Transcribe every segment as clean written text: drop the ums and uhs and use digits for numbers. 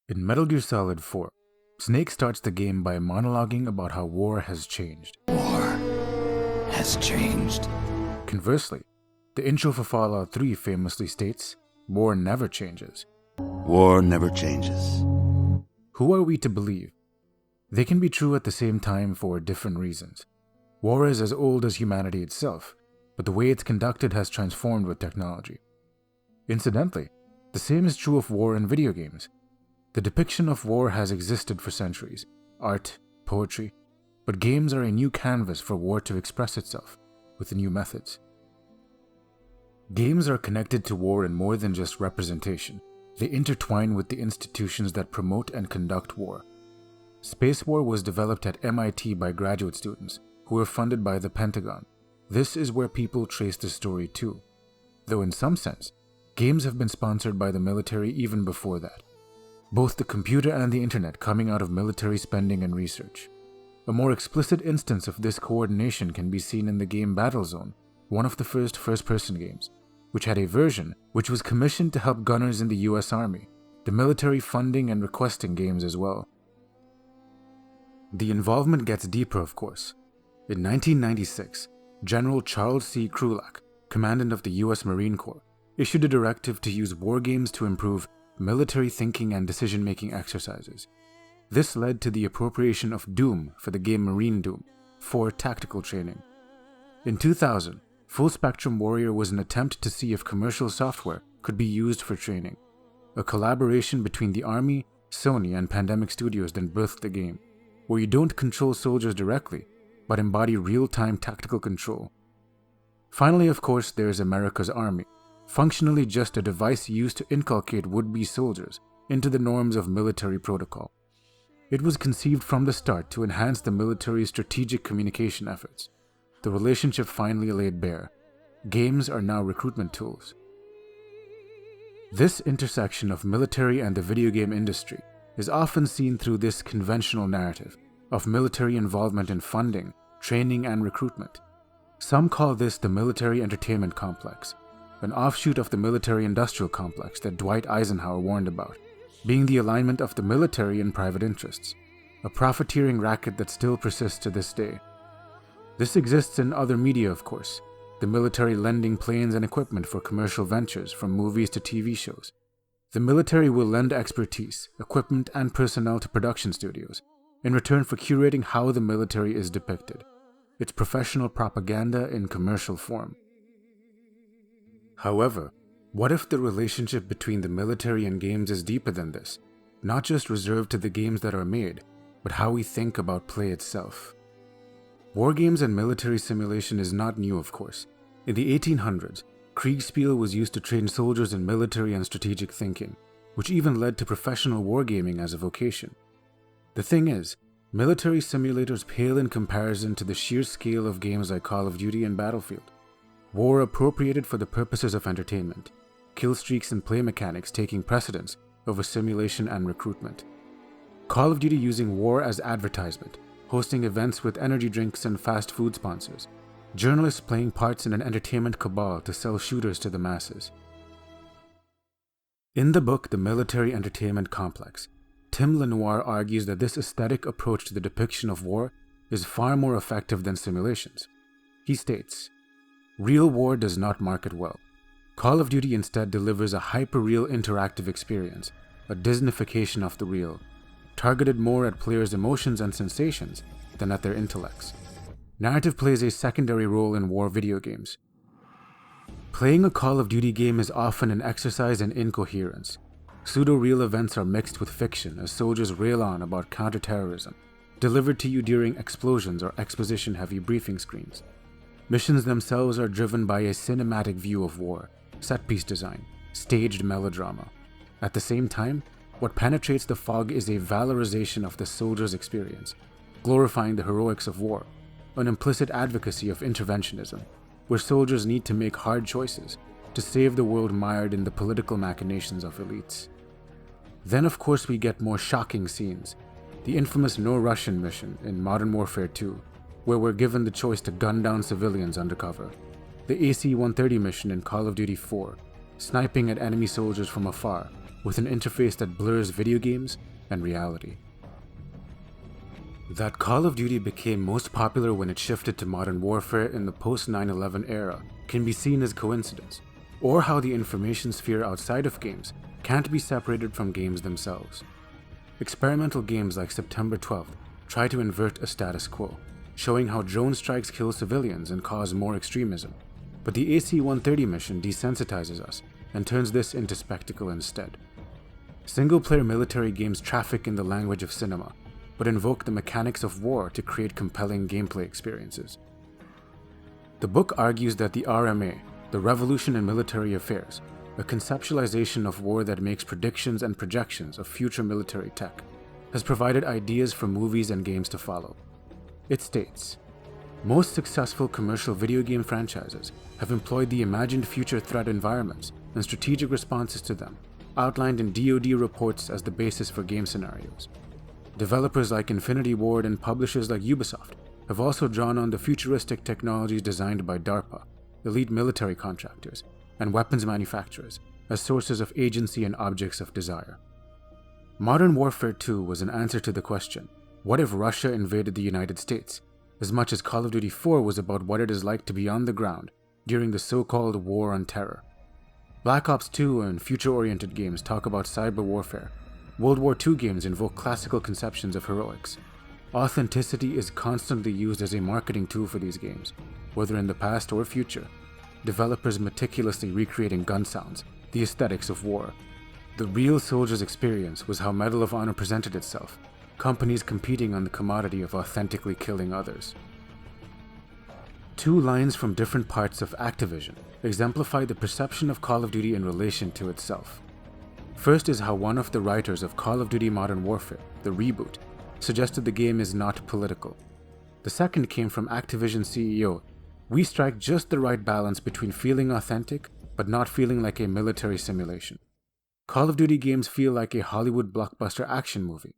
In Metal Gear Solid 4, Snake starts the game by monologuing about how war has changed. War has changed. Conversely, the intro for Fallout 3 famously states, "War never changes." War never changes. Who are we to believe? They can be true at the same time for different reasons. War is as old as humanity itself, but the way it's conducted has transformed with technology. Incidentally, the same is true of war in video games. The depiction of war has existed for centuries, art, poetry, but games are a new canvas for war to express itself, with new methods. Games are connected to war in more than just representation. They intertwine with the institutions that promote and conduct war. Space War was developed at MIT by graduate students who were funded by the Pentagon. This is where people trace the story to, though in some sense, games have been sponsored by the military even before that. Both the computer and the internet coming out of military spending and research. A more explicit instance of this coordination can be seen in the game Battlezone, one of the first first-person games, which had a version which was commissioned to help gunners in the US Army, the military funding and requesting games as well. The involvement gets deeper, of course. In 1996, General Charles C. Krulak, commandant of the US Marine Corps, issued a directive to use wargames to improve military thinking and decision-making exercises. This led to the appropriation of Doom for the game Marine Doom for tactical training. In 2000, Full Spectrum Warrior was an attempt to see if commercial software could be used for training. A collaboration between the Army, Sony, and Pandemic Studios then birthed the game, where you don't control soldiers directly, but embody real-time tactical control. Finally, of course, there's America's Army, functionally just a device used to inculcate would-be soldiers into the norms of military protocol. It was conceived from the start to enhance the military's strategic communication efforts. The relationship finally laid bare. Games are now recruitment tools. This intersection of military and the video game industry is often seen through this conventional narrative of military involvement in funding, training, and recruitment. Some call this the military entertainment complex, an offshoot of the military-industrial complex that Dwight Eisenhower warned about, being the alignment of the military and private interests, a profiteering racket that still persists to this day. This exists in other media, of course, the military lending planes and equipment for commercial ventures from movies to TV shows. The military will lend expertise, equipment, and personnel to production studios, in return for curating how the military is depicted. It's professional propaganda in commercial form. However, what if the relationship between the military and games is deeper than this, not just reserved to the games that are made, but how we think about play itself? Wargames and military simulation is not new, of course. In the 1800s, Kriegspiel was used to train soldiers in military and strategic thinking, which even led to professional wargaming as a vocation. The thing is, military simulators pale in comparison to the sheer scale of games like Call of Duty and Battlefield. War appropriated for the purposes of entertainment, kill streaks and play mechanics taking precedence over simulation and recruitment. Call of Duty using war as advertisement, hosting events with energy drinks and fast food sponsors, journalists playing parts in an entertainment cabal to sell shooters to the masses. In the book The Military Entertainment Complex, Tim Lenoir argues that this aesthetic approach to the depiction of war is far more effective than simulations. He states, "Real war does not market well. Call of Duty instead delivers a hyper-real interactive experience, a Disneyfication of the real, targeted more at players' emotions and sensations than at their intellects. Narrative plays a secondary role in war video games. Playing a Call of Duty game is often an exercise in incoherence. Pseudo-real events are mixed with fiction as soldiers rail on about counterterrorism, delivered to you during explosions or exposition-heavy briefing screens. Missions themselves are driven by a cinematic view of war, set-piece design, staged melodrama. At the same time, what penetrates the fog is a valorization of the soldier's experience, glorifying the heroics of war, an implicit advocacy of interventionism, where soldiers need to make hard choices to save the world mired in the political machinations of elites. Then of course we get more shocking scenes, the infamous No Russian mission in Modern Warfare 2, where we're given the choice to gun down civilians undercover, the AC-130 mission in Call of Duty 4, sniping at enemy soldiers from afar, with an interface that blurs video games and reality. That Call of Duty became most popular when it shifted to modern warfare in the post-9/11 era can be seen as coincidence, or how the information sphere outside of games can't be separated from games themselves. Experimental games like September 12th try to invert a status quo, showing how drone strikes kill civilians and cause more extremism, but the AC-130 mission desensitizes us and turns this into spectacle instead. Single-player military games traffic in the language of cinema, but invoke the mechanics of war to create compelling gameplay experiences. The book argues that the RMA, the Revolution in Military Affairs, a conceptualization of war that makes predictions and projections of future military tech, has provided ideas for movies and games to follow. It states, most successful commercial video game franchises have employed the imagined future threat environments and strategic responses to them, outlined in DoD reports as the basis for game scenarios. Developers like Infinity Ward and publishers like Ubisoft have also drawn on the futuristic technologies designed by DARPA, elite military contractors, and weapons manufacturers as sources of agency and objects of desire. Modern Warfare 2 was an answer to the question, what if Russia invaded the United States, as much as Call of Duty 4 was about what it is like to be on the ground during the so-called War on Terror. Black Ops 2 and future-oriented games talk about cyber warfare. World War II games invoke classical conceptions of heroics. Authenticity is constantly used as a marketing tool for these games, whether in the past or future. Developers meticulously recreating gun sounds, the aesthetics of war. The real soldier's experience was how Medal of Honor presented itself, companies competing on the commodity of authentically killing others. Two lines from different parts of Activision exemplify the perception of Call of Duty in relation to itself. First is how one of the writers of Call of Duty Modern Warfare, the reboot, suggested the game is not political. The second came from Activision CEO, we strike just the right balance between feeling authentic but not feeling like a military simulation. Call of Duty games feel like a Hollywood blockbuster action movie.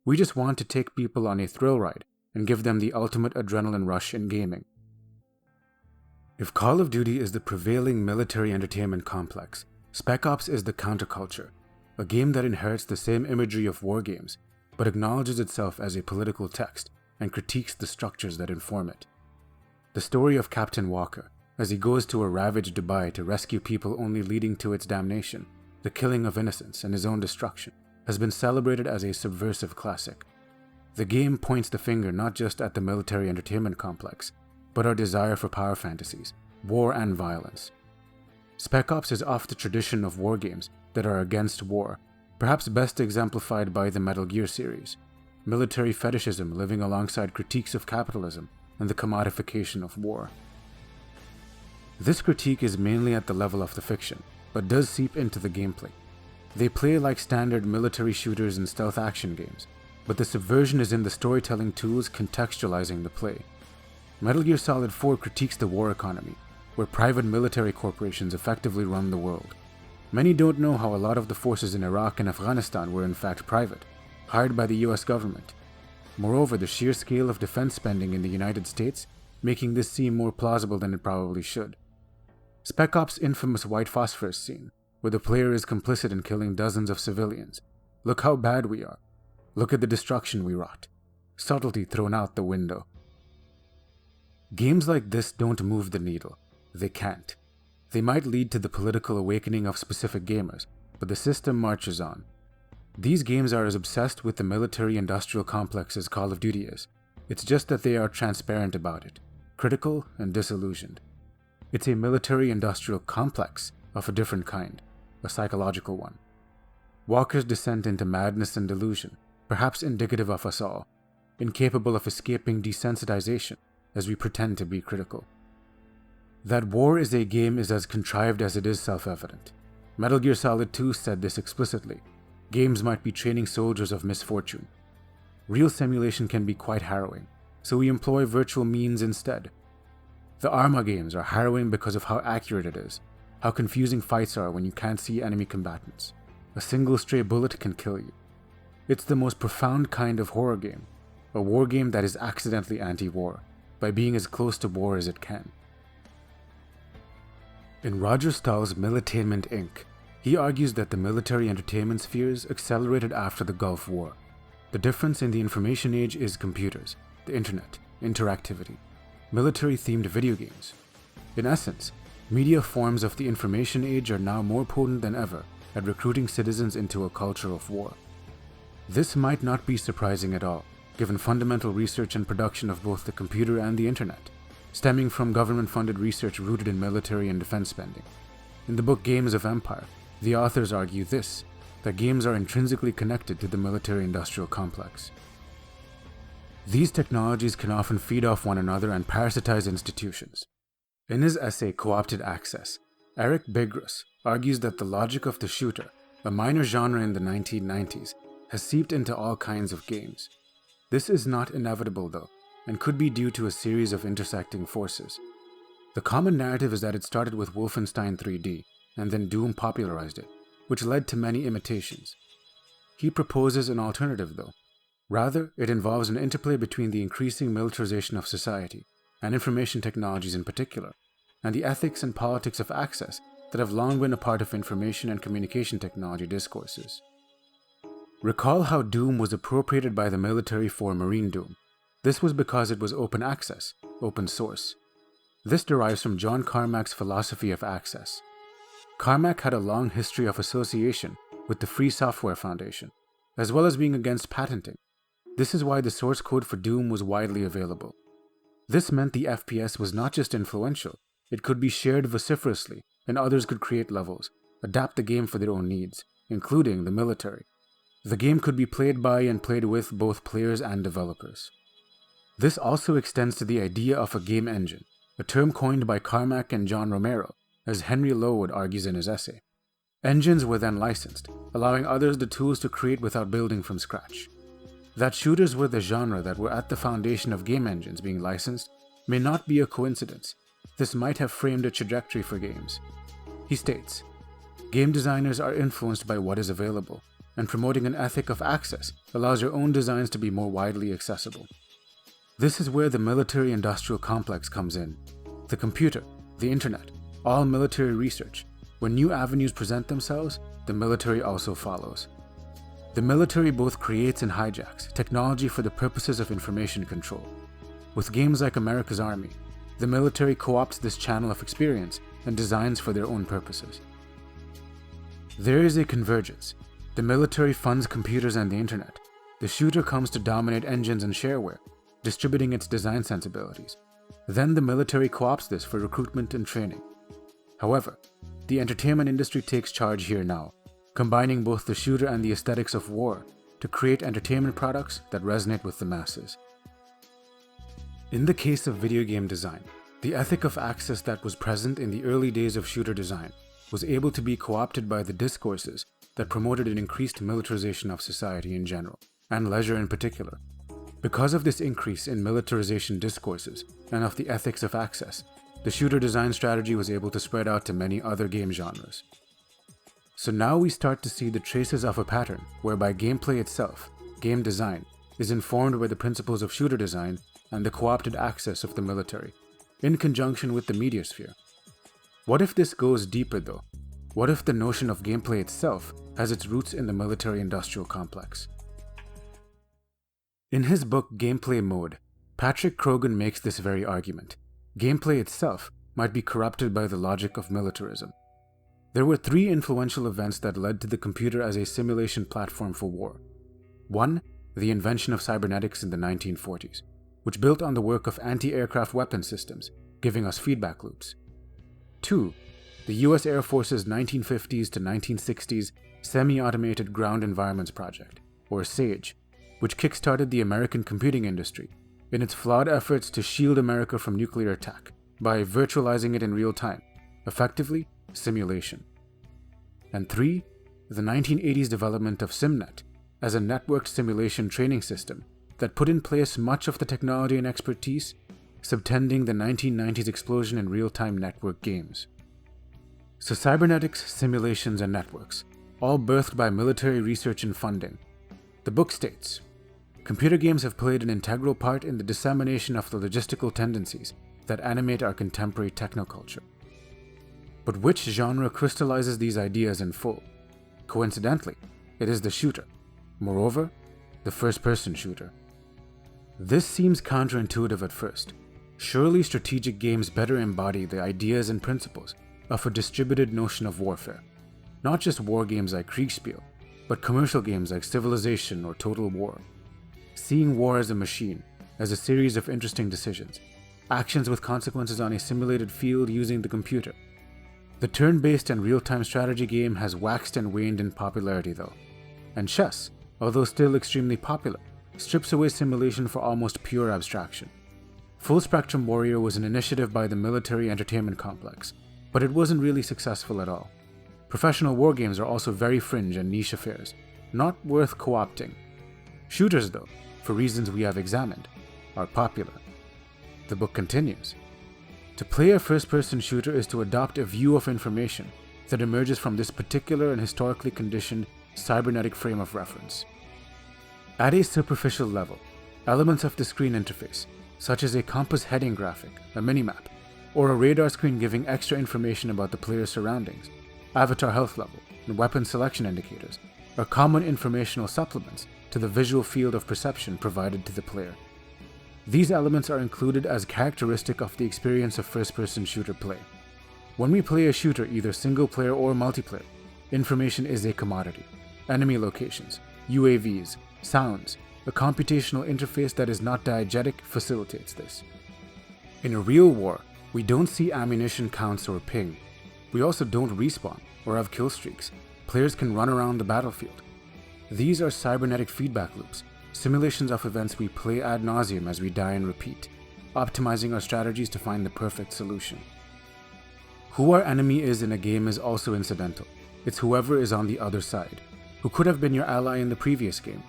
We just want to take people on a thrill ride and give them the ultimate adrenaline rush in gaming. If Call of Duty is the prevailing military entertainment complex, Spec Ops is the counterculture, a game that inherits the same imagery of war games, but acknowledges itself as a political text and critiques the structures that inform it. The story of Captain Walker, as he goes to a ravaged Dubai to rescue people only leading to its damnation, the killing of innocents and his own destruction, has been celebrated as a subversive classic. The game points the finger not just at the military entertainment complex, but our desire for power fantasies, war and violence. Spec Ops is off the tradition of war games that are against war, perhaps best exemplified by the Metal Gear series, military fetishism living alongside critiques of capitalism and the commodification of war. This critique is mainly at the level of the fiction, but does seep into the gameplay. They play like standard military shooters and stealth action games, but the subversion is in the storytelling tools contextualizing the play. Metal Gear Solid 4 critiques the war economy, where private military corporations effectively run the world. Many don't know how a lot of the forces in Iraq and Afghanistan were in fact private, hired by the US government. Moreover, the sheer scale of defense spending in the United States making this seem more plausible than it probably should. Spec Ops' infamous white phosphorus scene, where the player is complicit in killing dozens of civilians. Look how bad we are. Look at the destruction we wrought. Subtlety thrown out the window. Games like this don't move the needle. They can't. They might lead to the political awakening of specific gamers, but the system marches on. These games are as obsessed with the military-industrial complex as Call of Duty is. It's just that they are transparent about it, critical and disillusioned. It's a military-industrial complex of a different kind, a psychological one. Walker's descent into madness and delusion, perhaps indicative of us all, incapable of escaping desensitization as we pretend to be critical. That war is a game is as contrived as it is self-evident. Metal Gear Solid 2 said this explicitly. Games might be training soldiers of misfortune. Real simulation can be quite harrowing, so we employ virtual means instead. The Arma games are harrowing because of how accurate it is, how confusing fights are when you can't see enemy combatants. A single stray bullet can kill you. It's the most profound kind of horror game, a war game that is accidentally anti-war, by being as close to war as it can. In Roger Stahl's Militainment, Inc., He argues that the military entertainment spheres accelerated after the Gulf War. The difference in the information age is computers, the internet, interactivity, military-themed video games. In essence, media forms of the information age are now more potent than ever at recruiting citizens into a culture of war. This might not be surprising at all, given fundamental research and production of both the computer and the internet, stemming from government-funded research rooted in military and defense spending. In the book Games of Empire, the authors argue this, that games are intrinsically connected to the military-industrial complex. These technologies can often feed off one another and parasitize institutions. In his essay Co-opted Access, Eric Bigras argues that the logic of the shooter, a minor genre in the 1990s, has seeped into all kinds of games. This is not inevitable though, and could be due to a series of intersecting forces. The common narrative is that it started with Wolfenstein 3D, and then Doom popularized it, which led to many imitations. He proposes an alternative though. Rather, it involves an interplay between the increasing militarization of society, and information technologies in particular, and the ethics and politics of access that have long been a part of information and communication technology discourses. Recall how Doom was appropriated by the military for Marine Doom. This was because it was open access, open source. This derives from John Carmack's philosophy of access. Carmack had a long history of association with the Free Software Foundation, as well as being against patenting. This is why the source code for Doom was widely available. This meant the FPS was not just influential, it could be shared vociferously, and others could create levels, adapt the game for their own needs, including the military. The game could be played by and played with both players and developers. This also extends to the idea of a game engine, a term coined by Carmack and John Romero, as Henry Lowood argues in his essay. Engines were then licensed, allowing others the tools to create without building from scratch. That shooters were the genre that were at the foundation of game engines being licensed may not be a coincidence. This might have framed a trajectory for games. He states, "Game designers are influenced by what is available, and promoting an ethic of access allows your own designs to be more widely accessible." This is where the military-industrial complex comes in. The computer, the internet, all military research. When new avenues present themselves, the military also follows. The military both creates and hijacks technology for the purposes of information control. With games like America's Army, the military co-opts this channel of experience and designs for their own purposes. There is a convergence. The military funds computers and the internet. The shooter comes to dominate engines and shareware, distributing its design sensibilities. Then the military co-opts this for recruitment and training. However, the entertainment industry takes charge here now, combining both the shooter and the aesthetics of war to create entertainment products that resonate with the masses. In the case of video game design, the ethic of access that was present in the early days of shooter design was able to be co-opted by the discourses that promoted an increased militarization of society in general, and leisure in particular. Because of this increase in militarization discourses and of the ethics of access, the shooter design strategy was able to spread out to many other game genres. So now we start to see the traces of a pattern whereby gameplay itself, game design, is informed by the principles of shooter design and the co-opted access of the military, in conjunction with the media sphere. What if this goes deeper though? What if the notion of gameplay itself has its roots in the military-industrial complex? In his book Gameplay Mode, Patrick Crogan makes this very argument. Gameplay itself might be corrupted by the logic of militarism. There were three influential events that led to the computer as a simulation platform for war. 1. The invention of cybernetics in the 1940s, which built on the work of anti-aircraft weapon systems, giving us feedback loops. 2. The US Air Force's 1950s to 1960s Semi-Automated Ground Environments Project, or SAGE, which kickstarted the American computing industry in its flawed efforts to shield America from nuclear attack by virtualizing it in real time, effectively simulation. And 3. The 1980s development of SimNet as a networked simulation training system that put in place much of the technology and expertise, subtending the 1990s explosion in real-time network games. So cybernetics, simulations, and networks, all birthed by military research and funding. The book states, computer games have played an integral part in the dissemination of the logistical tendencies that animate our contemporary technoculture. But which genre crystallizes these ideas in full? Coincidentally, it is the shooter. Moreover, the first-person shooter. This seems counterintuitive at first. Surely strategic games better embody the ideas and principles of a distributed notion of warfare. Not just war games like Kriegspiel, but commercial games like Civilization or Total War. Seeing war as a machine, as a series of interesting decisions, actions with consequences on a simulated field using the computer. The turn-based and real-time strategy game has waxed and waned in popularity though. And chess, although still extremely popular, strips away simulation for almost pure abstraction. Full Spectrum Warrior was an initiative by the military entertainment complex, but it wasn't really successful at all. Professional war games are also very fringe and niche affairs, not worth co-opting. Shooters though, for reasons we have examined, are popular. The book continues. To play a first-person shooter is to adopt a view of information that emerges from this particular and historically conditioned cybernetic frame of reference. At a superficial level, elements of the screen interface, such as a compass heading graphic, a minimap, or a radar screen giving extra information about the player's surroundings, avatar health level, and weapon selection indicators, are common informational supplements to the visual field of perception provided to the player. These elements are included as characteristic of the experience of first-person shooter play. When we play a shooter, either single-player or multiplayer, information is a commodity. Enemy locations, UAVs, sounds, a computational interface that is not diegetic facilitates this. In a real war, we don't see ammunition counts or ping. We also don't respawn or have kill streaks. Players can run around the battlefield. These are cybernetic feedback loops, simulations of events we play ad nauseum as we die and repeat, optimizing our strategies to find the perfect solution. Who our enemy is in a game is also incidental. It's whoever is on the other side, who could have been your ally in the previous game.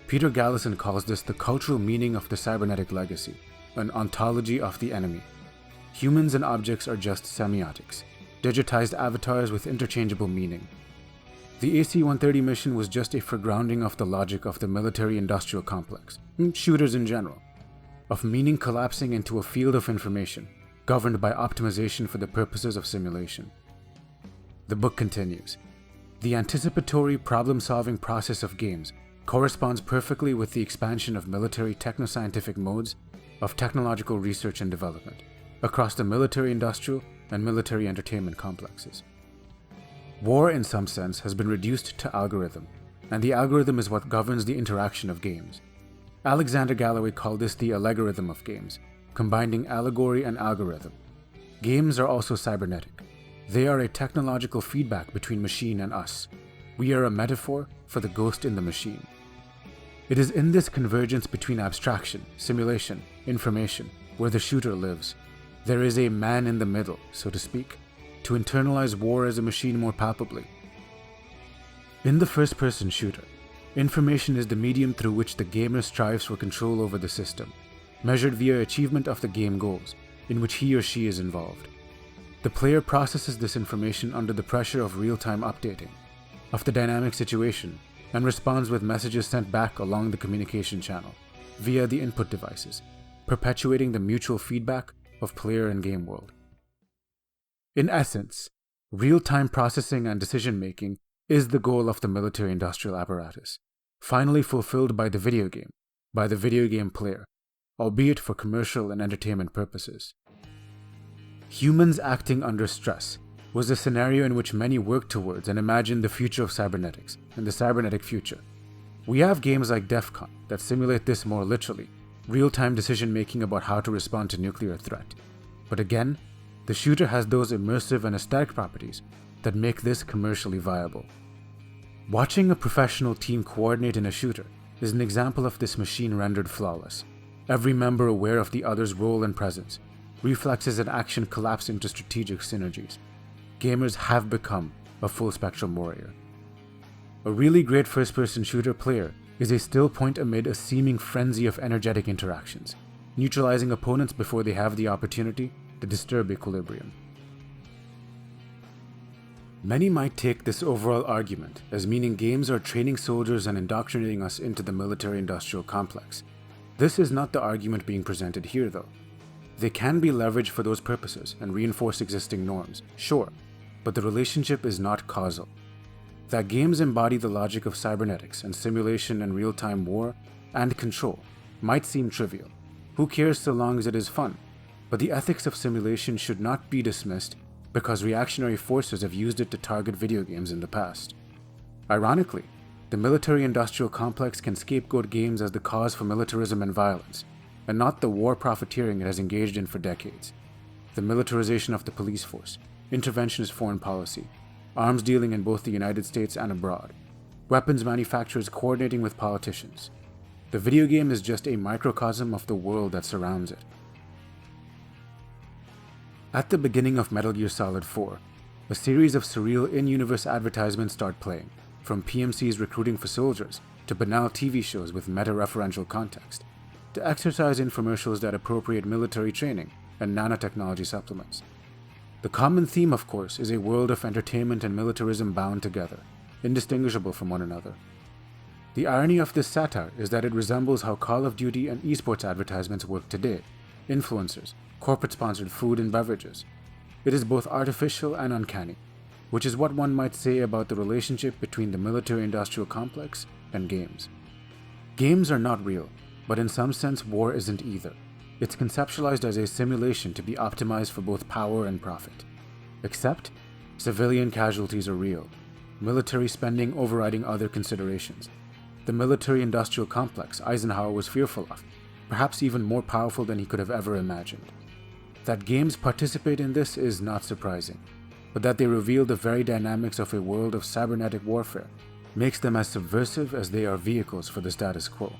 Peter Gallison calls this the cultural meaning of the cybernetic legacy, an ontology of the enemy. Humans and objects are just semiotics, digitized avatars with interchangeable meaning. The AC-130 mission was just a foregrounding of the logic of the military-industrial complex, and shooters in general, of meaning collapsing into a field of information, governed by optimization for the purposes of simulation. The book continues. The anticipatory problem-solving process of games corresponds perfectly with the expansion of military technoscientific modes of technological research and development across the military-industrial and military entertainment complexes. War, in some sense, has been reduced to algorithm, and the algorithm is what governs the interaction of games. Alexander Galloway called this the allegorithm of games, combining allegory and algorithm. Games are also cybernetic. They are a technological feedback between machine and us. We are a metaphor for the ghost in the machine. It is in this convergence between abstraction, simulation, information, where the shooter lives. There is a man in the middle, so to speak, to internalize war as a machine more palpably. In the first-person shooter, information is the medium through which the gamer strives for control over the system, measured via achievement of the game goals, in which he or she is involved. The player processes this information under the pressure of real-time updating, of the dynamic situation, and responds with messages sent back along the communication channel, via the input devices, perpetuating the mutual feedback of player and game world. In essence, real-time processing and decision-making is the goal of the military-industrial apparatus, finally fulfilled by the video game player, albeit for commercial and entertainment purposes. Humans acting under stress was a scenario in which many worked towards and imagined the future of cybernetics and the cybernetic future. We have games like DEF CON that simulate this more literally, real-time decision-making about how to respond to nuclear threat. But again, the shooter has those immersive and aesthetic properties that make this commercially viable. Watching a professional team coordinate in a shooter is an example of this machine rendered flawless. Every member aware of the other's role and presence, reflexes and action collapse into strategic synergies. Gamers have become a full-spectrum warrior. A really great first-person shooter player is a still point amid a seeming frenzy of energetic interactions, neutralizing opponents before they have the opportunity to disturb equilibrium. Many might take this overall argument as meaning games are training soldiers and indoctrinating us into the military-industrial complex. This is not the argument being presented here though. They can be leveraged for those purposes and reinforce existing norms, sure, but the relationship is not causal. That games embody the logic of cybernetics and simulation and real-time war and control might seem trivial. Who cares so long as it is fun? But the ethics of simulation should not be dismissed because reactionary forces have used it to target video games in the past. Ironically, the military-industrial complex can scapegoat games as the cause for militarism and violence, and not the war profiteering it has engaged in for decades. The militarization of the police force, interventionist foreign policy, arms dealing in both the United States and abroad, weapons manufacturers coordinating with politicians. The video game is just a microcosm of the world that surrounds it. At the beginning of Metal Gear Solid 4, a series of surreal in-universe advertisements start playing, from PMCs recruiting for soldiers to banal TV shows with meta-referential context, to exercise infomercials that appropriate military training and nanotechnology supplements. The common theme, of course, is a world of entertainment and militarism bound together, indistinguishable from one another. The irony of this satire is that it resembles how Call of Duty and esports advertisements work today: influencers, corporate-sponsored food and beverages. It is both artificial and uncanny, which is what one might say about the relationship between the military-industrial complex and games. Games are not real, but in some sense war isn't either. It's conceptualized as a simulation to be optimized for both power and profit. Except, civilian casualties are real, military spending overriding other considerations. The military-industrial complex Eisenhower was fearful of, perhaps even more powerful than he could have ever imagined. That games participate in this is not surprising, but that they reveal the very dynamics of a world of cybernetic warfare makes them as subversive as they are vehicles for the status quo.